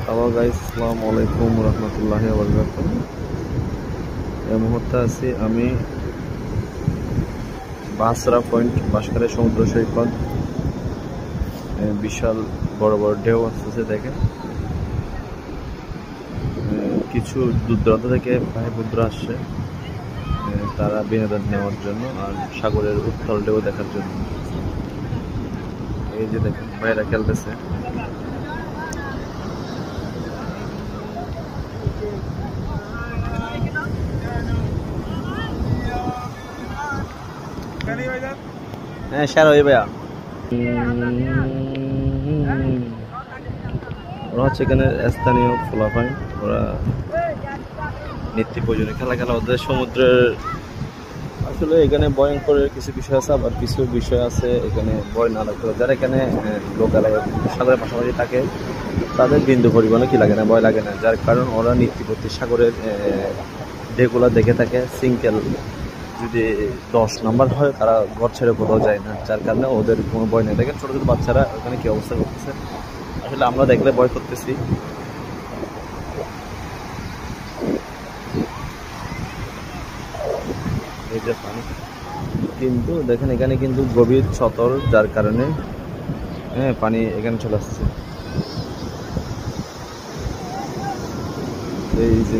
Hello guys, আসসালামু আলাইকুম রহমতুল্লাহি ওয়া বারাকাতুহু। এই মুহূর্তে আছি আমি বাসরা পয়েন্ট, বাঁশখালী সমুদ্র সৈকত। বিশাল বড় বড় ঢেউ আসতেছে দেখেন। কিছু দূর দূরান্ত থেকে ভাই বন্ধুরা আসছে তারা বিনোদন নেওয়ার জন্য আর সাগরের উত্তাল ঢেউ দেখার জন্য। এই যে দেখেন ভাইরা খেলতেছে। হ্যাঁ স্যার, ওই ভাইয়া ওরা হচ্ছে এখানে স্থানীয় ফলাফল। ওরা নিত্য প্রয়োজনীয় খেলা ওদের সমুদ্রের। আসলে এখানে ভয়ঙ্কর কিছু বিষয় আছে, আবার কিছু বিষয় আছে এখানে ভয় না লাগতে। যারা এখানে লোকালয় সাগরের পাশাপাশি থাকে তাদের বিন্দু পরিমাণও কি লাগে না, ভয় লাগে না। যার কারণ ওরা নিত্যপ্রতি সাগরের ঢেউগুলা দেখে থাকে। সিঙ্কেল যদি 10 নম্বর হয় তারা ঘর ছেড়ে কোথাও যায় না, যার কারণে ওদের কোনো ভয় নেই। দেখেন ছোটো ছোটো বাচ্চারা ওখানে কী অবস্থা করতেছে, আসলে আমরা দেখলে ভয় করতেছি। এই যে পানি, কিন্তু দেখেন এখানে কিন্তু গভীর সতল, যার কারণে পানি এখানে চলে আসছে। এই যে